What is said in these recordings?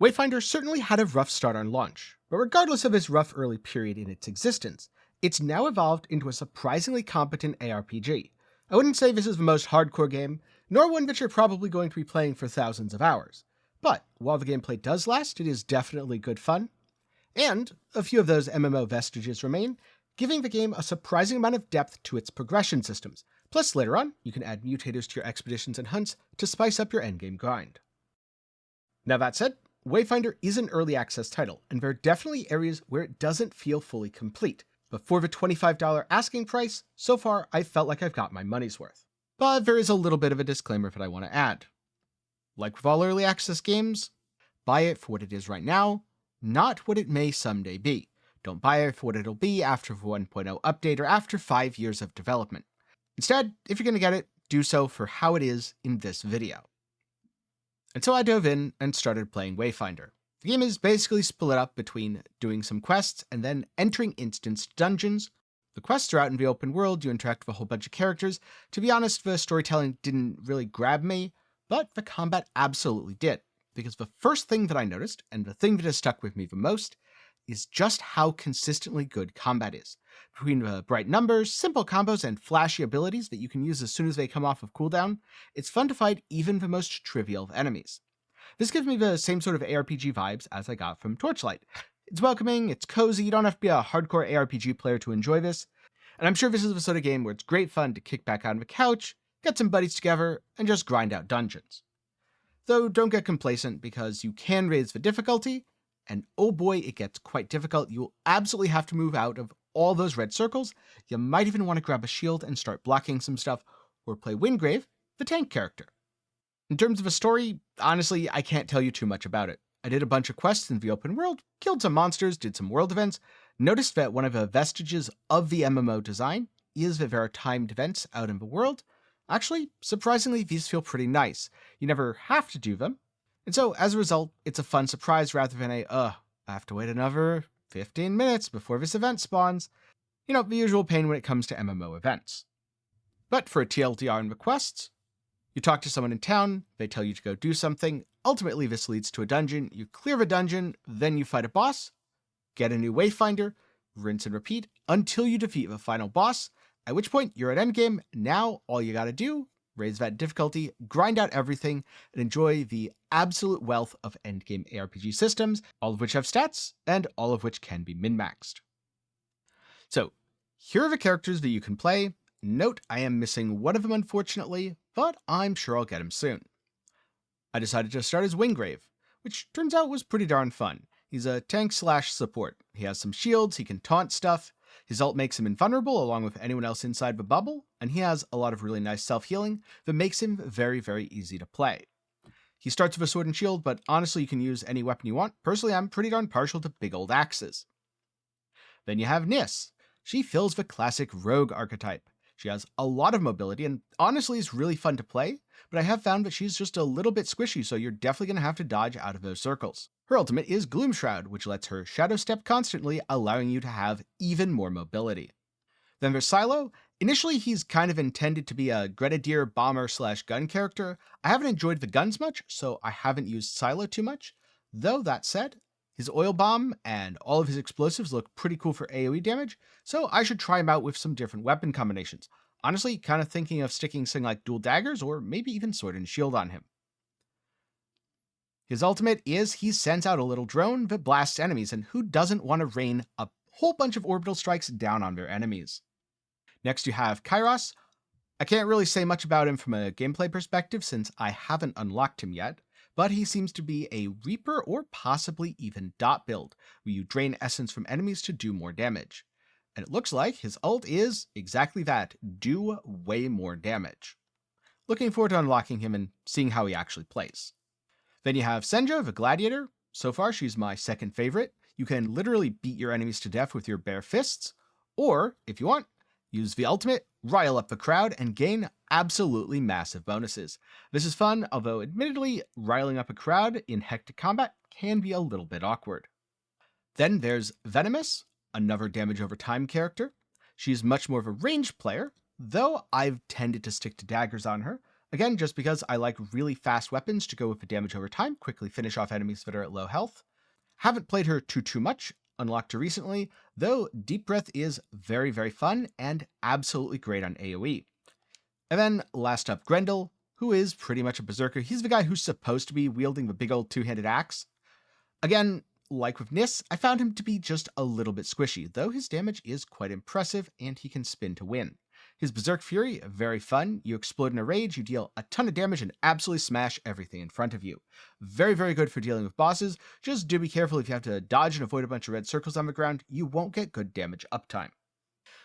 Wayfinder certainly had a rough start on launch, but regardless of its rough early period in its existence, it's now evolved into a surprisingly competent ARPG. I wouldn't say this is the most hardcore game, nor one that you're probably going to be playing for thousands of hours. But while the gameplay does last, it is definitely good fun, and a few of those MMO vestiges remain, giving the game a surprising amount of depth to its progression systems. Plus, later on, you can add mutators to your expeditions and hunts to spice up your endgame grind. Now that said, Wayfinder is an early access title, and there are definitely areas where it doesn't feel fully complete. But for the $25 asking price, so far I've felt like I've got my money's worth. But there is a little bit of a disclaimer that I want to add. Like with all early access games, buy it for what it is right now, not what it may someday be. Don't buy it for what it'll be after the 1.0 update or after 5 years of development. Instead, if you're going to get it, do so for how it is in this video. And so I dove in and started playing Wayfinder. The game is basically split up between doing some quests and then entering instanced dungeons. The quests are out in the open world, you interact with a whole bunch of characters. To be honest, the storytelling didn't really grab me, but the combat absolutely did. Because the first thing that I noticed, and the thing that has stuck with me the most, is just how consistently good combat is. Between the bright numbers, simple combos, and flashy abilities that you can use as soon as they come off of cooldown, it's fun to fight even the most trivial of enemies. This gives me the same sort of ARPG vibes as I got from Torchlight. It's welcoming, it's cozy, you don't have to be a hardcore ARPG player to enjoy this, and I'm sure this is the sort of game where it's great fun to kick back on the couch, get some buddies together, and just grind out dungeons. Though don't get complacent because you can raise the difficulty, and oh boy, it gets quite difficult. You'll absolutely have to move out of all those red circles. You might even want to grab a shield and start blocking some stuff, or play Wingrave, the tank character. In terms of a story, honestly, I can't tell you too much about it. I did a bunch of quests in the open world, killed some monsters, did some world events, noticed that one of the vestiges of the MMO design is that there are timed events out in the world. Actually, surprisingly, these feel pretty nice. You never have to do them. And so, as a result, it's a fun surprise rather than I have to wait another 15 minutes before this event spawns. You know, the usual pain when it comes to MMO events. But for a TLDR and requests, you talk to someone in town, they tell you to go do something, ultimately this leads to a dungeon, you clear the dungeon, then you fight a boss, get a new Wayfinder, rinse and repeat until you defeat the final boss, at which point you're at endgame. Now all you gotta do, raise that difficulty, grind out everything, and enjoy the absolute wealth of endgame ARPG systems, all of which have stats, and all of which can be min-maxed. So, here are the characters that you can play. Note, I am missing one of them unfortunately, but I'm sure I'll get him soon. I decided to start as Wingrave, which turns out was pretty darn fun. He's a tank/support. He has some shields, he can taunt stuff, his ult makes him invulnerable along with anyone else inside the bubble, and he has a lot of really nice self-healing that makes him very, very easy to play. He starts with a sword and shield, but honestly you can use any weapon you want. Personally, I'm pretty darn partial to big old axes. Then you have Nis. She fills the classic rogue archetype. She has a lot of mobility and honestly is really fun to play, but I have found that she's just a little bit squishy, so you're definitely going to have to dodge out of those circles. Her ultimate is Gloom Shroud, which lets her shadow step constantly, allowing you to have even more mobility. Then there's Silo. Initially, he's kind of intended to be a grenadier bomber/gun character. I haven't enjoyed the guns much, so I haven't used Silo too much. Though that said, his oil bomb and all of his explosives look pretty cool for AoE damage, so I should try him out with some different weapon combinations. Honestly, kind of thinking of sticking something like dual daggers or maybe even sword and shield on him. His ultimate is he sends out a little drone that blasts enemies, and who doesn't want to rain a whole bunch of orbital strikes down on their enemies? Next you have Kairos. I can't really say much about him from a gameplay perspective since I haven't unlocked him yet, but he seems to be a Reaper or possibly even dot build, where you drain essence from enemies to do more damage. And it looks like his ult is exactly that, do way more damage. Looking forward to unlocking him and seeing how he actually plays. Then you have Senja, the Gladiator. So far she's my second favorite. You can literally beat your enemies to death with your bare fists, or, if you want, use the ultimate, rile up the crowd, and gain absolutely massive bonuses. This is fun, although admittedly, riling up a crowd in hectic combat can be a little bit awkward. Then there's Venomous, another damage over time character. She's much more of a ranged player, though I've tended to stick to daggers on her. Again, just because I like really fast weapons to go with the damage over time, quickly finish off enemies that are at low health. Haven't played her too much, unlocked her recently, though Deep Breath is very fun and absolutely great on AoE. And then last up, Grendel, who is pretty much a berserker. He's the guy who's supposed to be wielding the big old two-handed axe. Again, like with Nis, I found him to be just a little bit squishy, though his damage is quite impressive and he can spin to win. His Berserk Fury, very fun. You explode in a rage, you deal a ton of damage and absolutely smash everything in front of you. Very good for dealing with bosses. Just do be careful if you have to dodge and avoid a bunch of red circles on the ground, you won't get good damage uptime.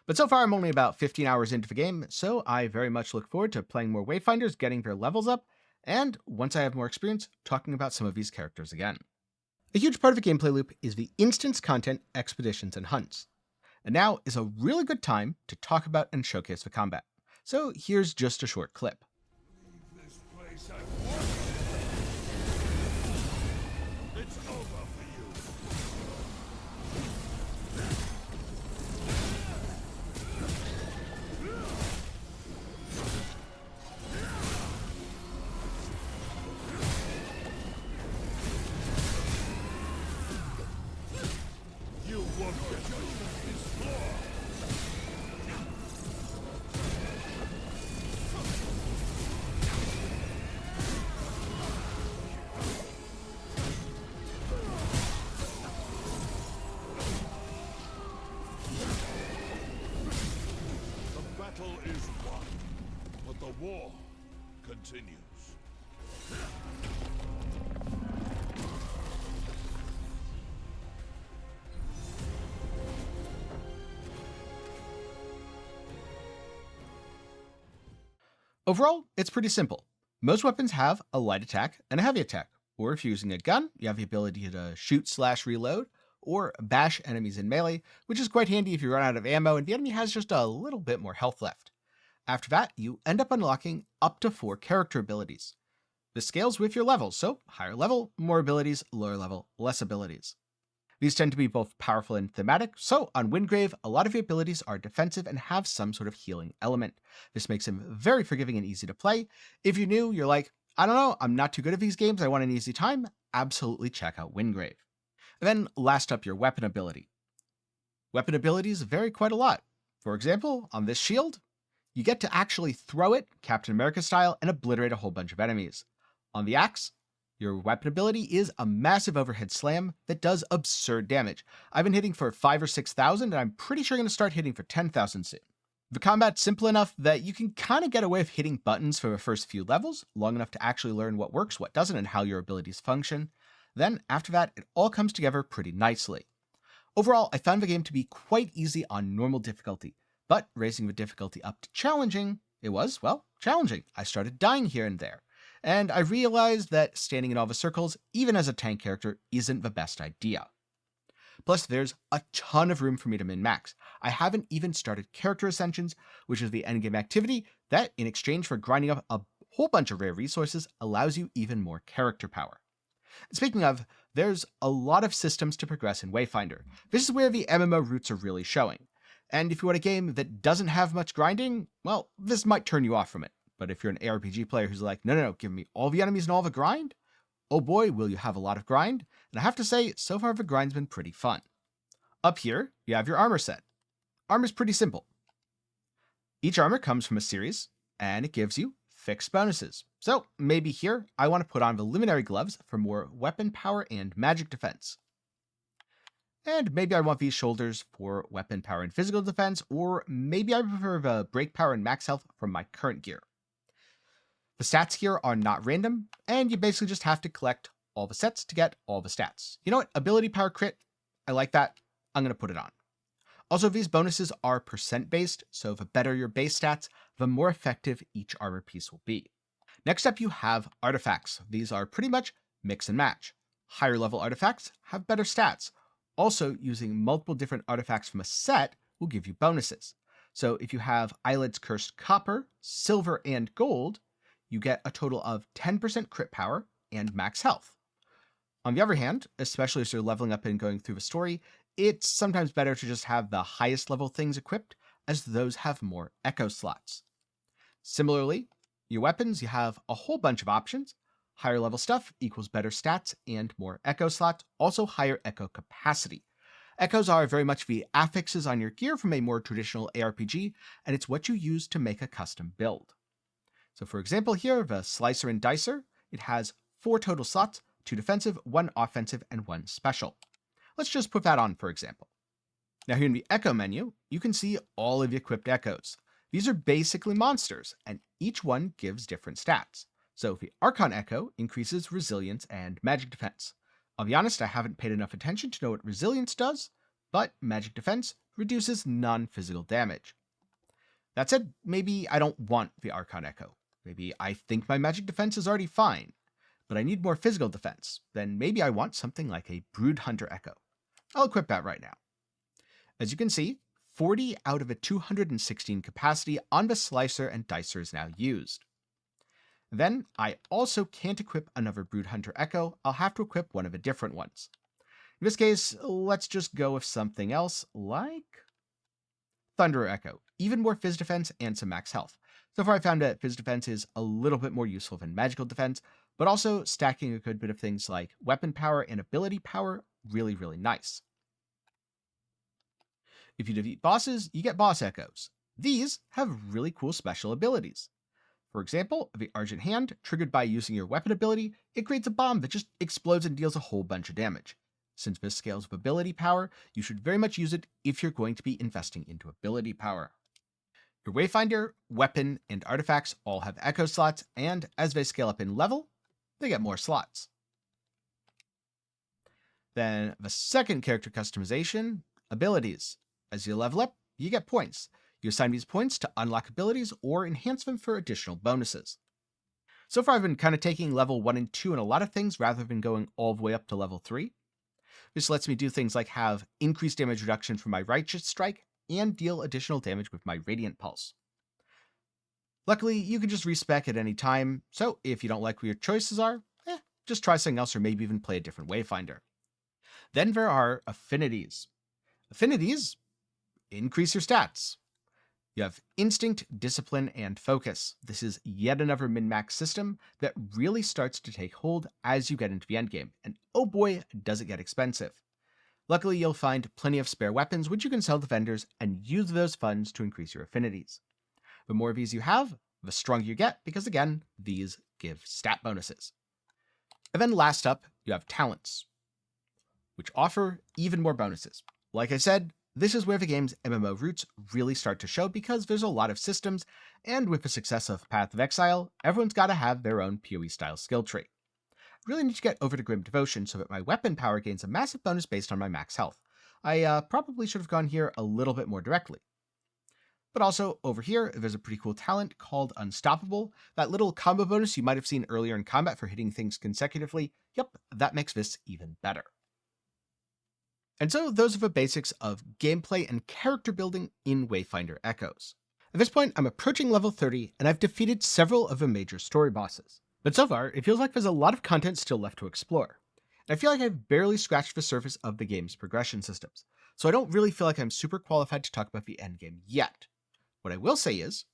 But so far I'm only about 15 hours into the game, so I very much look forward to playing more Wayfinders, getting their levels up, and once I have more experience, talking about some of these characters again. A huge part of the gameplay loop is the instance content, expeditions, and hunts. And now is a really good time to talk about and showcase the combat. So here's just a short clip. Leave this place at once. It's over for you. You won't get judgment is flawed. The battle is won, but the war continues. Overall, it's pretty simple. Most weapons have a light attack and a heavy attack, or if you're using a gun, you have the ability to shoot/reload, or bash enemies in melee, which is quite handy if you run out of ammo and the enemy has just a little bit more health left. After that, you end up unlocking up to 4 character abilities. This scales with your levels, so higher level, more abilities, lower level, less abilities. These tend to be both powerful and thematic, so on Windgrave, a lot of the abilities are defensive and have some sort of healing element. This makes him very forgiving and easy to play. If you're new, you're like, I don't know, I'm not too good at these games, I want an easy time, absolutely check out Windgrave. And then last up, your weapon ability. Weapon abilities vary quite a lot. For example, on this shield, you get to actually throw it, Captain America style, and obliterate a whole bunch of enemies. On the axe, your weapon ability is a massive overhead slam that does absurd damage. I've been hitting for 5,000 or 6,000, and I'm pretty sure I'm going to start hitting for 10,000 soon. The combat's simple enough that you can kind of get away with hitting buttons for the first few levels, long enough to actually learn what works, what doesn't, and how your abilities function. Then, after that, it all comes together pretty nicely. Overall, I found the game to be quite easy on normal difficulty, but raising the difficulty up to challenging, it was, well, challenging. I started dying here and there. And I realized that standing in all the circles, even as a tank character, isn't the best idea. Plus, there's a ton of room for me to min-max. I haven't even started Character Ascensions, which is the endgame activity that, in exchange for grinding up a whole bunch of rare resources, allows you even more character power. Speaking of, there's a lot of systems to progress in Wayfinder. This is where the MMO roots are really showing. And if you want a game that doesn't have much grinding, well, this might turn you off from it. But if you're an ARPG player who's like, no, give me all the enemies and all the grind, oh boy, will you have a lot of grind. And I have to say, so far the grind's been pretty fun. Up here, you have your armor set. Armor's pretty simple. Each armor comes from a series, and it gives you fixed bonuses. So maybe here, I want to put on the Luminary Gloves for more weapon power and magic defense. And maybe I want these shoulders for weapon power and physical defense, or maybe I prefer the break power and max health from my current gear. The stats here are not random, and you basically just have to collect all the sets to get all the stats. You know what? Ability power crit, I like that. I'm going to put it on. Also, these bonuses are percent based, so the better your base stats, the more effective each armor piece will be. Next up, you have artifacts. These are pretty much mix and match. Higher level artifacts have better stats. Also, using multiple different artifacts from a set will give you bonuses. So if you have Eyelids Cursed Copper, Silver, and Gold, you get a total of 10% crit power and max health. On the other hand, especially as you're leveling up and going through the story, it's sometimes better to just have the highest level things equipped, as those have more echo slots. Similarly, Your weapons, you have a whole bunch of options. Higher level stuff equals better stats and more echo slots, also higher echo capacity. Echoes are very much the affixes on your gear from a more traditional ARPG, and it's what you use to make a custom build. So for example here, the Slicer and Dicer, it has 4 total slots, 2 defensive, 1 offensive, and 1 special. Let's just put that on for example. Now here in the Echo menu, you can see all of the equipped Echoes. These are basically monsters, and each one gives different stats. So the Archon Echo increases resilience and magic defense. I'll be honest, I haven't paid enough attention to know what resilience does, but magic defense reduces non-physical damage. That said, maybe I don't want the Archon Echo. Maybe I think my magic defense is already fine, but I need more physical defense. Then maybe I want something like a Brood Hunter Echo. I'll equip that right now. As you can see, 40 out of a 216 capacity on the Slicer and Dicer is now used. Then, I also can't equip another Brood Hunter Echo, I'll have to equip one of the different ones. In this case, let's just go with something else, like Thunderer Echo, even more Phys Defense and some max health. So far I found that Phys Defense is a little bit more useful than Magical Defense, but also stacking a good bit of things like Weapon Power and Ability Power, really, really nice. If you defeat bosses, you get Boss Echoes. These have really cool special abilities. For example, the Argent Hand, triggered by using your weapon ability, it creates a bomb that just explodes and deals a whole bunch of damage. Since this scales with ability power, you should very much use it if you're going to be investing into ability power. Your Wayfinder, weapon, and artifacts all have echo slots, and as they scale up in level, they get more slots. Then the second character customization, abilities. As you level up, you get points. You assign these points to unlock abilities or enhance them for additional bonuses. So far I've been kind of taking level 1 and 2 in a lot of things rather than going all the way up to level 3. This lets me do things like have increased damage reduction from my Righteous Strike and deal additional damage with my Radiant Pulse. Luckily, you can just respec at any time, so if you don't like what your choices are, just try something else or maybe even play a different Wayfinder. Then there are affinities. Affinities increase your stats. You have Instinct, Discipline, and Focus. This is yet another min-max system that really starts to take hold as you get into the endgame, and oh boy, does it get expensive. Luckily, you'll find plenty of spare weapons which you can sell to vendors and use those funds to increase your affinities. The more of these you have, the stronger you get, because again, these give stat bonuses. And then last up, you have Talents, which offer even more bonuses. Like I said, this is where the game's MMO roots really start to show because there's a lot of systems, and with the success of Path of Exile, everyone's got to have their own PoE-style skill tree. I really need to get over to Grim Devotion so that my weapon power gains a massive bonus based on my max health. I probably should have gone here a little bit more directly. But also, over here, there's a pretty cool talent called Unstoppable. That little combo bonus you might have seen earlier in combat for hitting things consecutively, yep, that makes this even better. And so those are the basics of gameplay and character building in Wayfinder Echoes. At this point, I'm approaching level 30, and I've defeated several of the major story bosses. But so far, it feels like there's a lot of content still left to explore. And I feel like I've barely scratched the surface of the game's progression systems, so I don't really feel like I'm super qualified to talk about the endgame yet. What I will say is,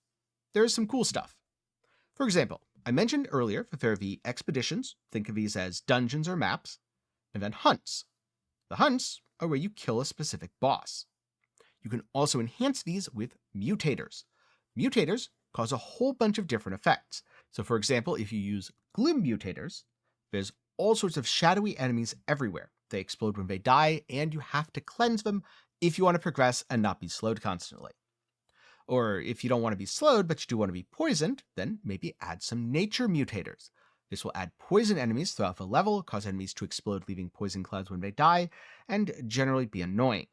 there is some cool stuff. For example, I mentioned earlier that there are the expeditions, think of these as dungeons or maps, and then hunts. The hunts are where you kill a specific boss. You can also enhance these with mutators. Mutators cause a whole bunch of different effects. So for example, if you use gloom mutators, there's all sorts of shadowy enemies everywhere. They explode when they die, and you have to cleanse them if you want to progress and not be slowed constantly. Or if you don't want to be slowed, but you do want to be poisoned, then maybe add some nature mutators. This will add poison enemies throughout the level, cause enemies to explode leaving poison clouds when they die, and generally be annoying.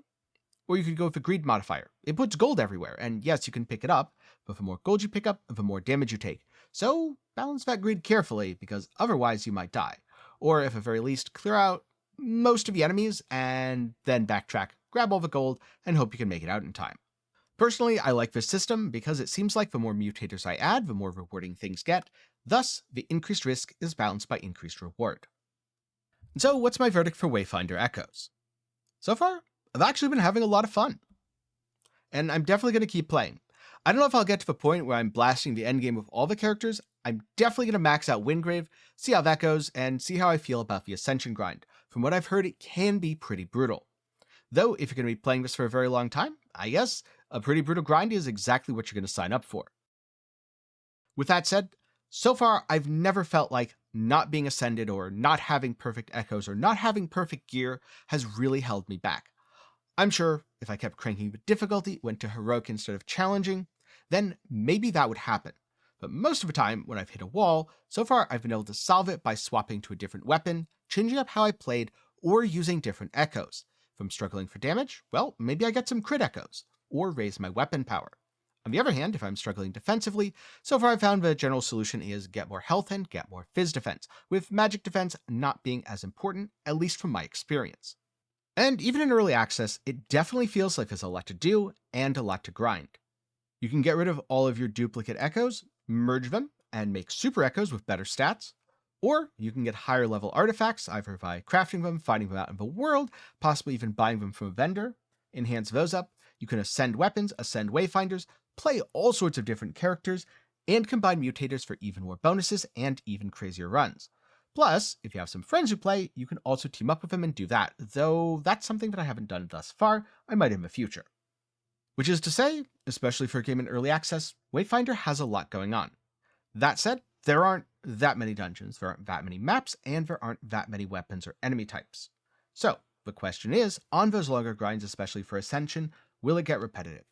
Or you could go with the greed modifier. It puts gold everywhere, and yes, you can pick it up, but the more gold you pick up, the more damage you take. So balance that greed carefully, because otherwise you might die. Or at the very least, clear out most of the enemies, and then backtrack, grab all the gold, and hope you can make it out in time. Personally, I like this system because it seems like the more mutators I add, the more rewarding things get. Thus, the increased risk is balanced by increased reward. And so, what's my verdict for Wayfinder Echoes? So far, I've actually been having a lot of fun. And I'm definitely going to keep playing. I don't know if I'll get to the point where I'm blasting the endgame with all the characters. I'm definitely going to max out Wingrave, see how that goes, and see how I feel about the Ascension grind. From what I've heard, it can be pretty brutal. Though, if you're going to be playing this for a very long time, I guess a pretty brutal grind is exactly what you're going to sign up for. With that said, so far I've never felt like not being ascended or not having perfect echoes or not having perfect gear has really held me back. I'm sure if I kept cranking the difficulty, went to heroic instead of challenging, then maybe that would happen. But most of the time, when I've hit a wall, so far I've been able to solve it by swapping to a different weapon, changing up how I played, or using different echoes. If I'm struggling for damage, well, maybe I get some crit echoes, or raise my weapon power. On the other hand, if I'm struggling defensively, so far I've found the general solution is get more health and get more phys defense, with magic defense not being as important, at least from my experience. And even in early access, it definitely feels like there's a lot to do and a lot to grind. You can get rid of all of your duplicate echoes, merge them, and make super echoes with better stats. Or you can get higher level artifacts, either by crafting them, finding them out in the world, possibly even buying them from a vendor, enhance those up. You can ascend weapons, ascend Wayfinders, play all sorts of different characters, and combine mutators for even more bonuses and even crazier runs. Plus, if you have some friends who play, you can also team up with them and do that, though that's something that I haven't done thus far. I might in the future. Which is to say, especially for a game in early access, Wayfinder has a lot going on. That said, there aren't that many dungeons, there aren't that many maps, and there aren't that many weapons or enemy types. So, the question is, on those longer grinds, especially for Ascension, will it get repetitive?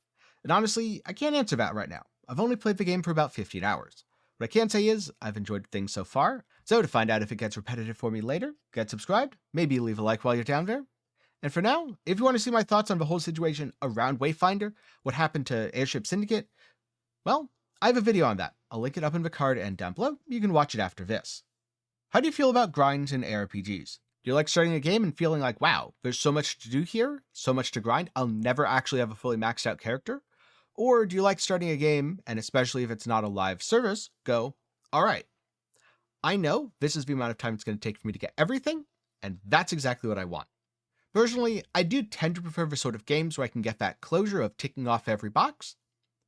And honestly, I can't answer that right now. I've only played the game for about 15 hours. What I can say is, I've enjoyed things so far, so to find out if it gets repetitive for me later, get subscribed, maybe leave a like while you're down there. And for now, if you want to see my thoughts on the whole situation around Wayfinder, what happened to Airship Syndicate, well, I have a video on that. I'll link it up in the card and down below. You can watch it after this. How do you feel about grinds in ARPGs? Do you like starting a game and feeling like, wow, there's so much to do here, so much to grind, I'll never actually have a fully maxed out character? Or do you like starting a game, and especially if it's not a live service, go, alright, I know this is the amount of time it's going to take for me to get everything, and that's exactly what I want. Personally, I do tend to prefer the sort of games where I can get that closure of ticking off every box,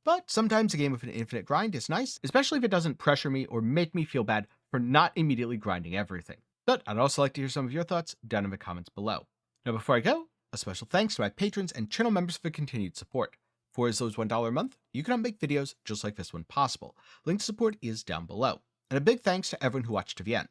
but sometimes a game with an infinite grind is nice, especially if it doesn't pressure me or make me feel bad for not immediately grinding everything. But I'd also like to hear some of your thoughts down in the comments below. Now before I go, a special thanks to my patrons and channel members for continued support. For as low as $1 a month, you can help make videos just like this one possible. Link to support is down below. And a big thanks to everyone who watched to the end.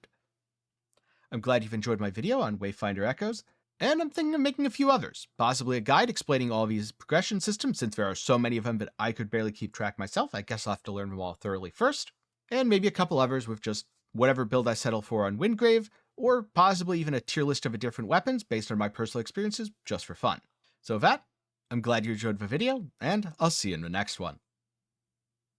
I'm glad you've enjoyed my video on Wayfinder Echoes, and I'm thinking of making a few others, possibly a guide explaining all these progression systems since there are so many of them that I could barely keep track myself. I guess I'll have to learn them all thoroughly first, and maybe a couple others with just whatever build I settle for on Wingrave, or possibly even a tier list of different weapons based on my personal experiences just for fun. So with that, I'm glad you enjoyed the video, and I'll see you in the next one.